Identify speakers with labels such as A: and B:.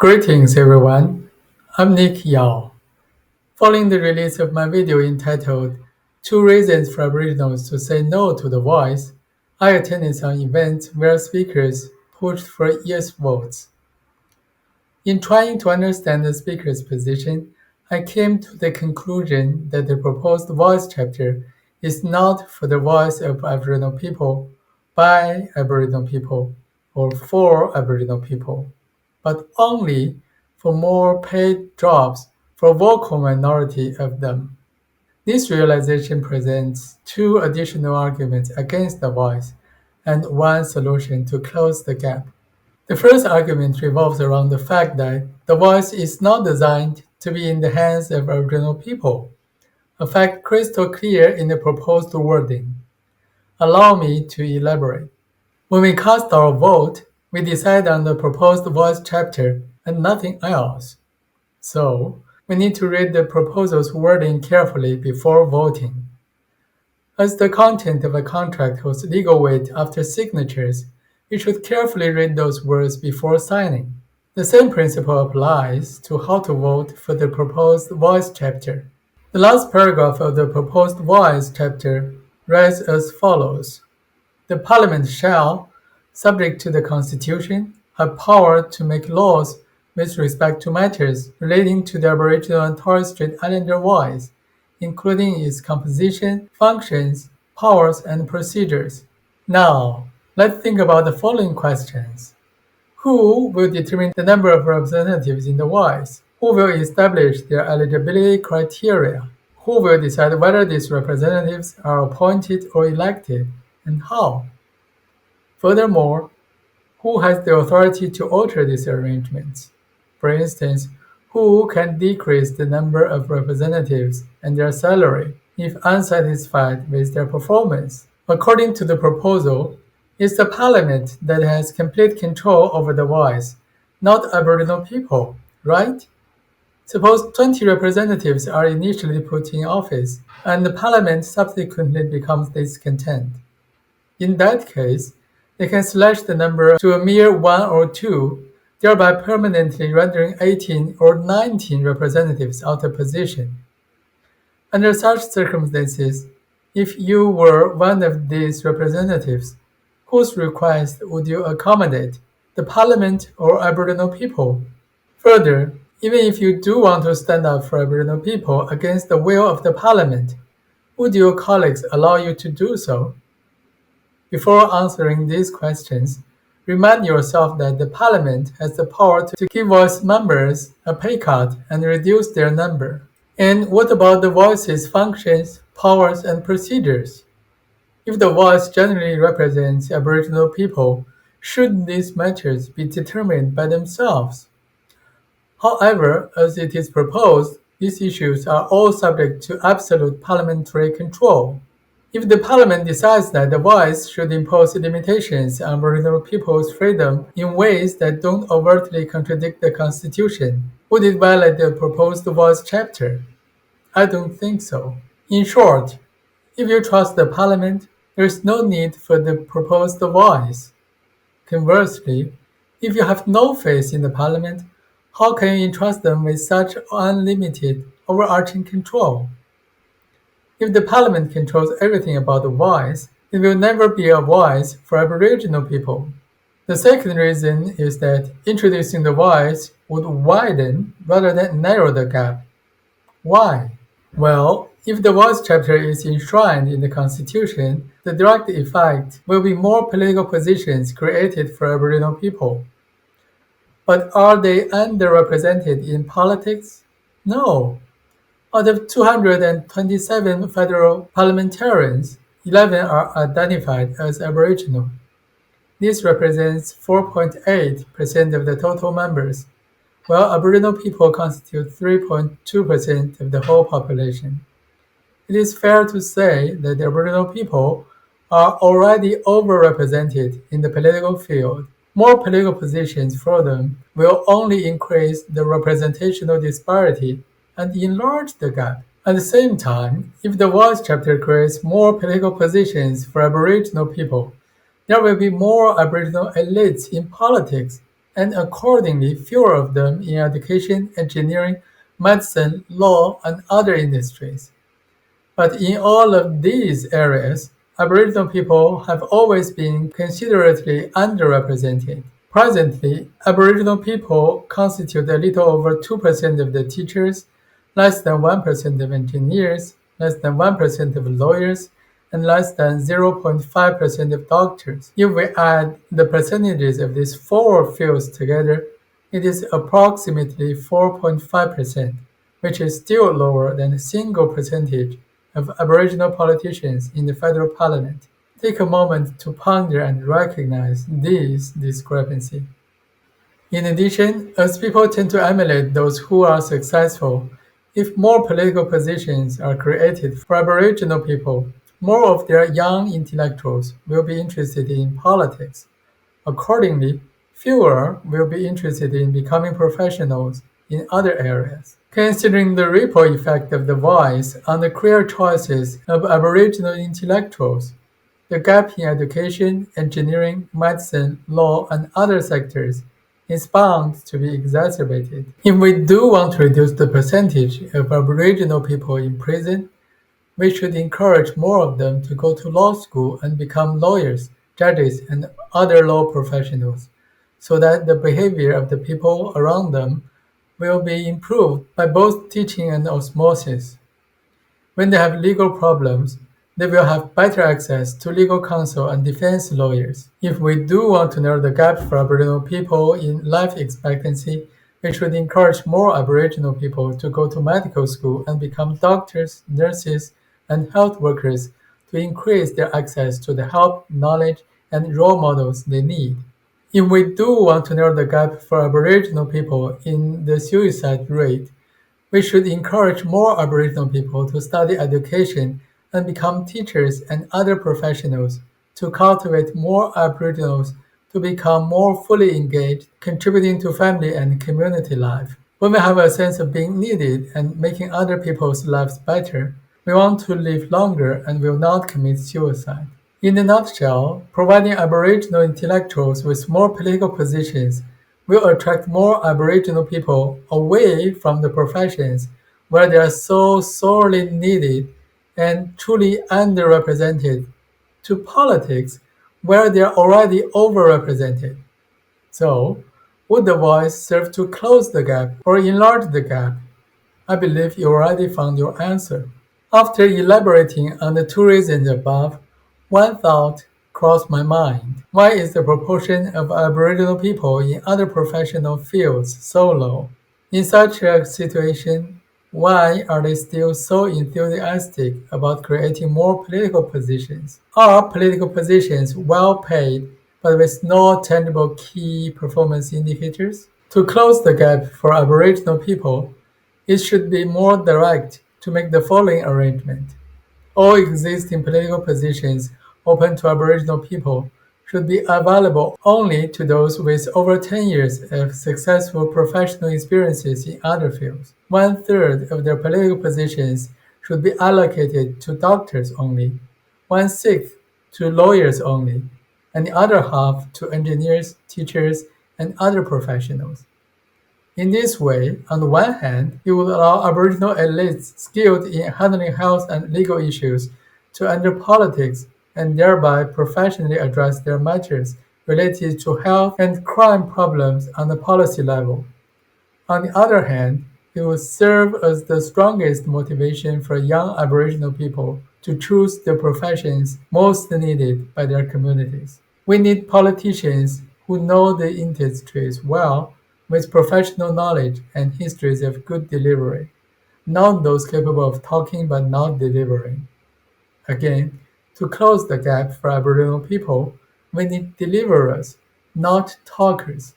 A: Greetings everyone, I'm Nick Yao. Following the release of my video entitled Two Reasons for Aboriginals to Say No to the Voice, I attended some events where speakers pushed for yes votes. In trying to understand the speaker's position, I came to the conclusion that the proposed voice chapter is not for the voice of Aboriginal people, by Aboriginal people, or for Aboriginal people, but only for more paid jobs for a vocal minority of them. This realization presents two additional arguments against the voice and one solution to close the gap. The first argument revolves around the fact that the voice is not designed to be in the hands of Aboriginal people, a fact crystal clear in the proposed wording. Allow me to elaborate. When we cast our vote, we decide on the proposed voice chapter and nothing else. So, we need to read the proposal's wording carefully before voting. As the content of a contract holds legal weight after signatures, we should carefully read those words before signing. The same principle applies to how to vote for the proposed voice chapter. The last paragraph of the proposed voice chapter reads as follows. The Parliament shall, subject to the Constitution, have power to make laws with respect to matters relating to the Aboriginal and Torres Strait Islander voice, including its composition, functions, powers, and procedures. Now, let's think about the following questions. Who will determine the number of representatives in the voice? Who will establish their eligibility criteria? Who will decide whether these representatives are appointed or elected, and how? Furthermore, who has the authority to alter these arrangements? For instance, who can decrease the number of representatives and their salary if unsatisfied with their performance? According to the proposal, it's the Parliament that has complete control over the voice, not Aboriginal people, right? Suppose 20 representatives are initially put in office, and the Parliament subsequently becomes discontent. In that case, they can slash the number to a mere 1 or 2, thereby permanently rendering 18 or 19 representatives out of position. Under such circumstances, if you were one of these representatives, whose request would you accommodate, the Parliament or Aboriginal people? Further, even if you do want to stand up for Aboriginal people against the will of the Parliament, would your colleagues allow you to do so? Before answering these questions, remind yourself that the Parliament has the power to give voice members a pay cut and reduce their number. And what about the voice's functions, powers, and procedures? If the voice generally represents Aboriginal people, shouldn't these matters be determined by themselves? However, as it is proposed, these issues are all subject to absolute parliamentary control. If the Parliament decides that the voice should impose limitations on Aboriginal people's freedom in ways that don't overtly contradict the Constitution, would it violate the proposed voice chapter? I don't think so. In short, if you trust the Parliament, there is no need for the proposed voice. Conversely, if you have no faith in the Parliament, how can you entrust them with such unlimited, overarching control? If the Parliament controls everything about the voice, it will never be a voice for Aboriginal people. The second reason is that introducing the voice would widen rather than narrow the gap. Why? Well, if the voice chapter is enshrined in the Constitution, the direct effect will be more political positions created for Aboriginal people. But are they underrepresented in politics? No. Out of 227 federal parliamentarians, 11 are identified as Aboriginal. This represents 4.8% of the total members, while Aboriginal people constitute 3.2% of the whole population. It is fair to say that the Aboriginal people are already overrepresented in the political field. More political positions for them will only increase the representational disparity and enlarge the gap. At the same time, if the voice chapter creates more political positions for Aboriginal people, there will be more Aboriginal elites in politics and accordingly fewer of them in education, engineering, medicine, law, and other industries. But in all of these areas, Aboriginal people have always been considerably underrepresented. Presently, Aboriginal people constitute a little over 2% of the teachers, less than 1% of engineers, less than 1% of lawyers, and less than 0.5% of doctors. If we add the percentages of these four fields together, it is approximately 4.5%, which is still lower than a single percentage of Aboriginal politicians in the federal parliament. Take a moment to ponder and recognize this discrepancy. In addition, as people tend to emulate those who are successful, if more political positions are created for Aboriginal people, more of their young intellectuals will be interested in politics. Accordingly, fewer will be interested in becoming professionals in other areas. Considering the ripple effect of the voice on the career choices of Aboriginal intellectuals, the gap in education, engineering, medicine, law, and other sectors is bound to be exacerbated. If we do want to reduce the percentage of Aboriginal people in prison, we should encourage more of them to go to law school and become lawyers, judges, and other law professionals, so that the behavior of the people around them will be improved by both teaching and osmosis. When they have legal problems, they will have better access to legal counsel and defense lawyers. If we do want to narrow the gap for Aboriginal people in life expectancy, we should encourage more Aboriginal people to go to medical school and become doctors, nurses, and health workers to increase their access to the help, knowledge, and role models they need. If we do want to narrow the gap for Aboriginal people in the suicide rate, we should encourage more Aboriginal people to study education and become teachers and other professionals to cultivate more Aboriginals to become more fully engaged, contributing to family and community life. When we have a sense of being needed and making other people's lives better, we want to live longer and will not commit suicide. In a nutshell, providing Aboriginal intellectuals with more political positions will attract more Aboriginal people away from the professions where they are so sorely needed and truly underrepresented to politics where they are already overrepresented. So, would the voice serve to close the gap or enlarge the gap? I believe you already found your answer. After elaborating on the two reasons above, one thought crossed my mind. Why is the proportion of Aboriginal people in other professional fields so low? In such a situation, why are they still so enthusiastic about creating more political positions? Are political positions well paid but with no tangible key performance indicators? To close the gap for Aboriginal people, it should be more direct to make the following arrangement. All existing political positions open to Aboriginal people should be available only to those with over 10 years of successful professional experiences in other fields. One-third of their political positions should be allocated to doctors only, one-sixth to lawyers only, and the other half to engineers, teachers, and other professionals. In this way, on the one hand, it would allow Aboriginal elites skilled in handling health and legal issues to enter politics and thereby professionally address their matters related to health and crime problems on the policy level. On the other hand, it would serve as the strongest motivation for young Aboriginal people to choose the professions most needed by their communities. We need politicians who know the industries well, with professional knowledge and histories of good delivery, not those capable of talking but not delivering. Again, to close the gap for Aboriginal people, we need deliverers, not talkers.